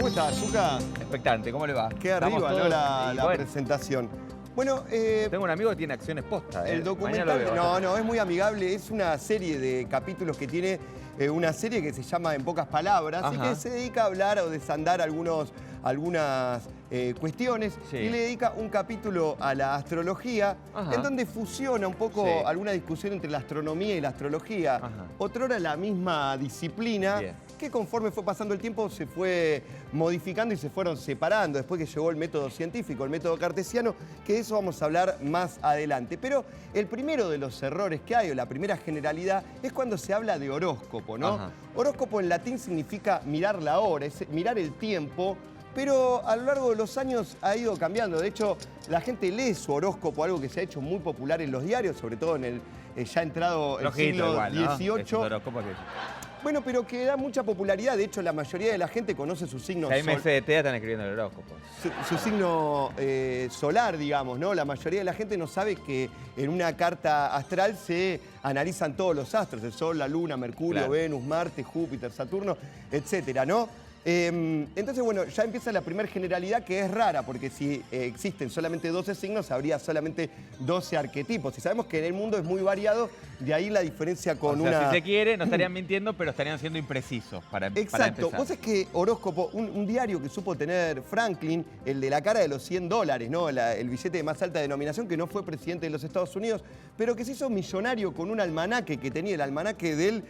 ¿Cómo está, Zucca? Expectante, ¿cómo le va? Queda arriba, ¿no? La presentación. Bueno, tengo un amigo que tiene acciones posta. el documental, no, es muy amigable. Es una serie de capítulos que tiene una serie que se llama En Pocas Palabras. Ajá. Y que se dedica a hablar o desandar algunas cuestiones. Sí. Y le dedica un capítulo a la astrología, Ajá. en donde fusiona un poco Sí. alguna discusión entre la astronomía y la astrología. Ajá. Otrora la misma disciplina. Bien. Que conforme fue pasando el tiempo se fue modificando y se fueron separando, después que llegó el método científico, el método cartesiano, que de eso vamos a hablar más adelante. Pero el primero de los errores que hay, o la primera generalidad, es cuando se habla de horóscopo, ¿no? Ajá. Horóscopo en latín significa mirar la hora, es mirar el tiempo, pero a lo largo de los años ha ido cambiando. De hecho, la gente lee su horóscopo, algo que se ha hecho muy popular en los diarios, sobre todo en el ya entrado el siglo XVIII. Bueno, pero que da mucha popularidad. De hecho, la mayoría de la gente conoce su signo solar. MST están escribiendo el horóscopo. Su signo solar, digamos, ¿no? La mayoría de la gente no sabe que en una carta astral se analizan todos los astros. El Sol, la Luna, Mercurio, Claro. Venus, Marte, Júpiter, Saturno, etcétera, ¿no? Entonces, bueno, ya empieza la primera generalidad, que es rara, porque si existen solamente 12 signos, habría solamente 12 arquetipos. Y sabemos que en el mundo es muy variado, de ahí la diferencia con si se quiere, no estarían mintiendo, pero estarían siendo imprecisos para Exacto. empezar. Vos es que horóscopo, un diario que supo tener Franklin, el de la cara de los $100, ¿no? El billete de más alta denominación, que no fue presidente de los Estados Unidos, pero que se hizo millonario con un almanaque que tenía, el almanaque del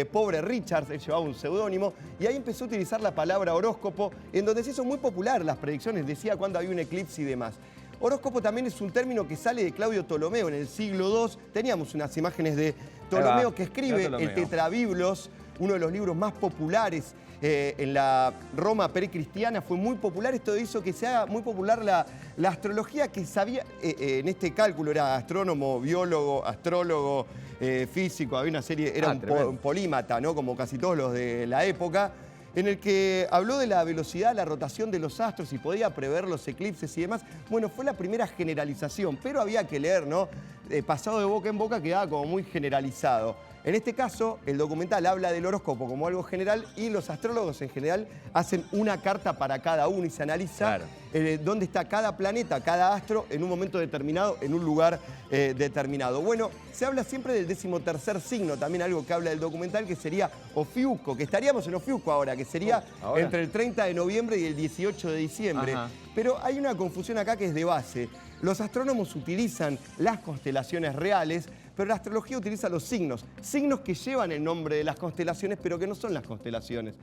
pobre Richards, él llevaba un seudónimo, y ahí empezó a utilizar la palabra horóscopo, en donde se hizo muy popular las predicciones, decía cuándo había un eclipse y demás. Horóscopo también es un término que sale de Claudio Ptolomeo en el siglo II. Teníamos unas imágenes de Ptolomeo que escribe el Tetrabiblos, uno de los libros más populares en la Roma precristiana. Fue muy popular, esto hizo que se haga muy popular la astrología, que sabía, en este cálculo era astrónomo, biólogo, astrólogo, físico, había una serie, era un polímata, ¿no? Como casi todos los de la época, en el que habló de la velocidad, la rotación de los astros y podía prever los eclipses y demás. Bueno, fue la primera generalización, pero había que leer, ¿no? Pasado de boca en boca quedaba como muy generalizado. En este caso, el documental habla del horóscopo como algo general y los astrólogos en general hacen una carta para cada uno y se analiza dónde está cada planeta, cada astro en un momento determinado, en un lugar determinado. Bueno, se habla siempre del 13º signo, también algo que habla del documental, que sería Ofiuco, que estaríamos en Ofiuco ahora, que sería entre el 30 de noviembre y el 18 de diciembre. Ajá. Pero hay una confusión acá que es de base. Los astrónomos utilizan las constelaciones reales, pero la astrología utiliza los signos. Signos que llevan el nombre de las constelaciones, pero que no son las constelaciones.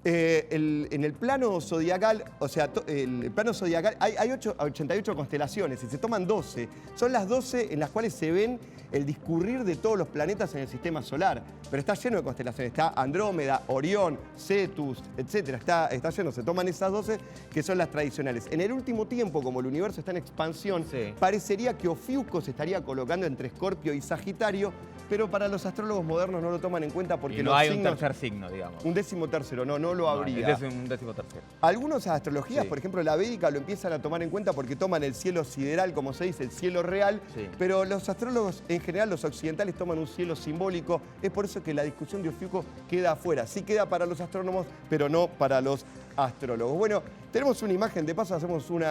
En el plano zodiacal, o sea, el plano zodiacal, hay 88 constelaciones y se toman 12. Son las 12 en las cuales se ven el discurrir de todos los planetas en el sistema solar. Pero está lleno de constelaciones. Está Andrómeda, Orión, Cetus, etc. Está lleno. Se toman esas 12 que son las tradicionales. En el último tiempo, como el universo está en expansión, parecería que Ofiuco se estaría colocando entre Escorpio y Sagitario, pero para los astrólogos modernos no lo toman en cuenta porque no los hay signos, un tercer signo, digamos. un 13º, no lo habría. Un 13º. Algunas astrologías, por ejemplo la védica, lo empiezan a tomar en cuenta porque toman el cielo sideral, como se dice, el cielo real, pero los astrólogos en general, los occidentales, toman un cielo simbólico. Es por eso que la discusión de Ofiuco queda afuera. Sí queda para los astrónomos, pero no para los astrólogos. Bueno, tenemos una imagen, de paso hacemos un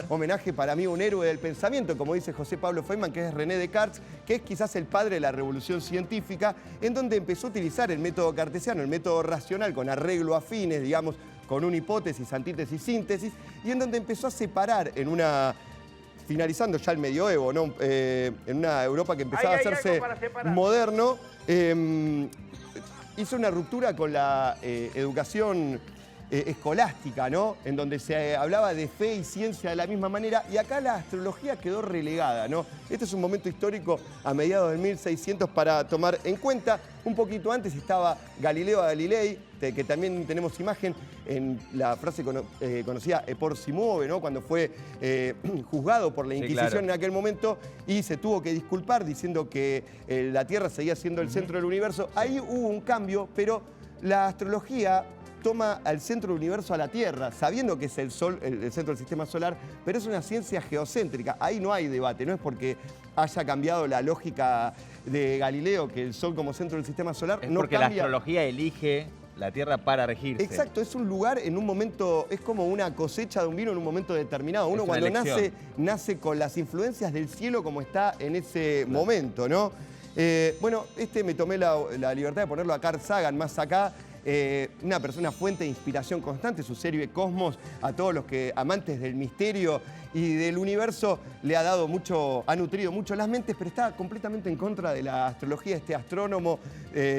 homenaje para mí, un héroe del pensamiento, como dice José Pablo Feynman, que es René Descartes, que es quizás el padre de la revolución científica, en donde empezó a utilizar el método cartesiano, el método racional, con arreglo a fines, digamos, con una hipótesis, antítesis, síntesis, y en donde empezó a separar en una... finalizando ya el medioevo, ¿no? En una Europa que empezaba a hacerse moderno, hizo una ruptura con la educación escolástica, ¿no? En donde se hablaba de fe y ciencia de la misma manera, y acá la astrología quedó relegada, ¿no? Este es un momento histórico a mediados del 1600 para tomar en cuenta. Un poquito antes estaba Galileo Galilei, que también tenemos imagen en la frase conocida "E por si muove", ¿no? Cuando fue juzgado por la Inquisición en aquel momento y se tuvo que disculpar diciendo que la Tierra seguía siendo el centro del universo. Ahí hubo un cambio, pero la astrología toma al centro del universo a la Tierra, sabiendo que es el Sol, el centro del sistema solar, pero es una ciencia geocéntrica. Ahí no hay debate, no es porque haya cambiado la lógica de Galileo, que el Sol como centro del sistema solar es no porque cambia. la astrología elige la tierra para regirse. Exacto, es un lugar en un momento, es como una cosecha de un vino en un momento determinado. Uno cuando nace con las influencias del cielo como está en ese momento, ¿no? Bueno, me tomé la libertad de ponerlo a Carl Sagan más acá. Una persona fuente de inspiración constante, su serie Cosmos, a todos los que amantes del misterio y del universo le ha dado mucho, ha nutrido mucho las mentes, pero está completamente en contra de la astrología, este astrónomo,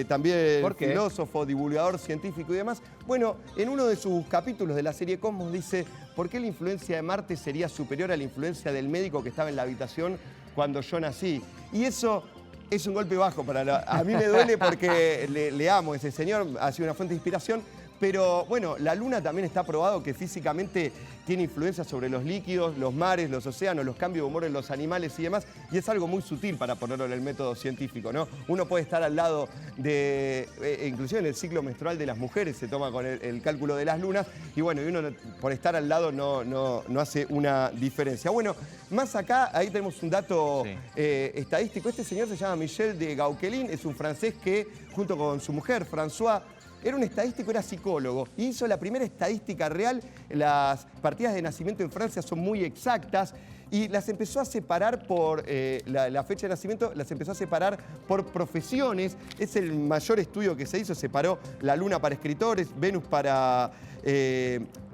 también filósofo, divulgador científico y demás. Bueno, en uno de sus capítulos de la serie Cosmos dice, ¿por qué la influencia de Marte sería superior a la influencia del médico que estaba en la habitación cuando yo nací? Y eso es un golpe bajo a mí me duele porque le amo a ese señor, ha sido una fuente de inspiración, pero bueno, la Luna también está probado que físicamente tiene influencia sobre los líquidos, los mares, los océanos, los cambios de humor en los animales y demás, y es algo muy sutil para ponerlo en el método científico, ¿no? Uno puede estar al lado de, inclusive en el ciclo menstrual de las mujeres se toma con el cálculo de las lunas, y bueno, y uno por estar al lado no hace una diferencia. Bueno, más acá, ahí tenemos un dato estadístico. Este señor se llama Michel de Gauquelin, es un francés que, junto con su mujer, François, era un estadístico, era psicólogo, y hizo la primera estadística real. Las partidas de nacimiento en Francia son muy exactas y las empezó a separar por la fecha de nacimiento, las empezó a separar por profesiones. Es el mayor estudio que se hizo, separó la Luna para escritores, Venus para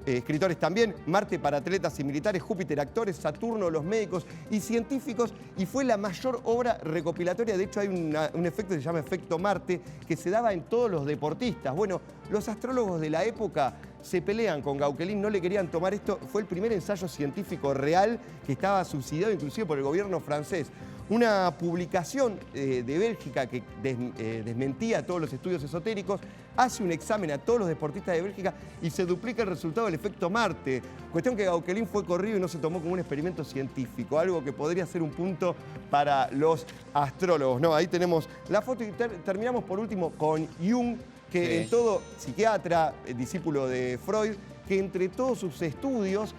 escritores también, Marte para atletas y militares, Júpiter actores, Saturno los médicos y científicos, y fue la mayor obra recopilatoria. De hecho hay un efecto que se llama efecto Marte que se daba en todos los deportistas. Bueno, los astrólogos de la época se pelean con Gauquelin, no le querían tomar esto. Fue el primer ensayo científico real que estaba subsidiado inclusive por el gobierno francés. Una publicación de Bélgica que desmentía todos los estudios esotéricos, hace un examen a todos los deportistas de Bélgica y se duplica el resultado del efecto Marte. Cuestión que Gauquelin fue corrido y no se tomó como un experimento científico, algo que podría ser un punto para los astrólogos, ¿no? Ahí tenemos la foto y terminamos por último con Jung, que en todo, psiquiatra, discípulo de Freud, que entre todos sus estudios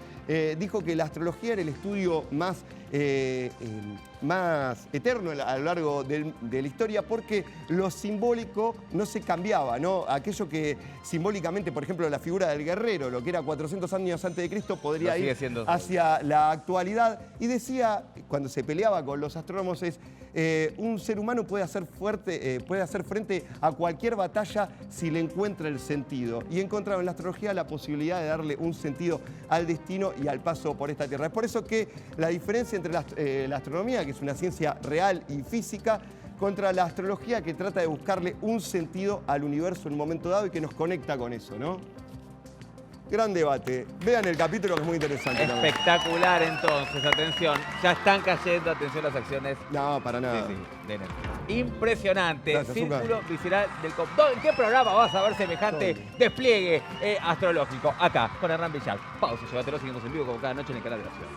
dijo que la astrología era el estudio más eterno a lo largo de la historia, porque lo simbólico no se cambiaba, ¿no? Aquello que simbólicamente, por ejemplo, la figura del guerrero, lo que era 400 años antes de Cristo, podría ir hacia la actualidad. Y decía, cuando se peleaba con los astrónomos, un ser humano puede hacer frente a cualquier batalla si le encuentra el sentido. Y encontraba en la astrología la posibilidad de darle un sentido al destino y al paso por esta tierra. Es por eso que la diferencia entre la astronomía, que es una ciencia real y física, contra la astrología, que trata de buscarle un sentido al universo en un momento dado y que nos conecta con eso, ¿no? Gran debate. Vean el capítulo que es muy interesante. Espectacular entonces, atención. Ya están cayendo, atención las acciones. No, para nada. Impresionante. Gracias, Círculo visceral del COP. ¿En qué programa vas a ver semejante despliegue astrológico? Acá, con Hernán Villar. Pausa, llévatelo, seguimos en vivo como cada noche en el canal de la ciudad.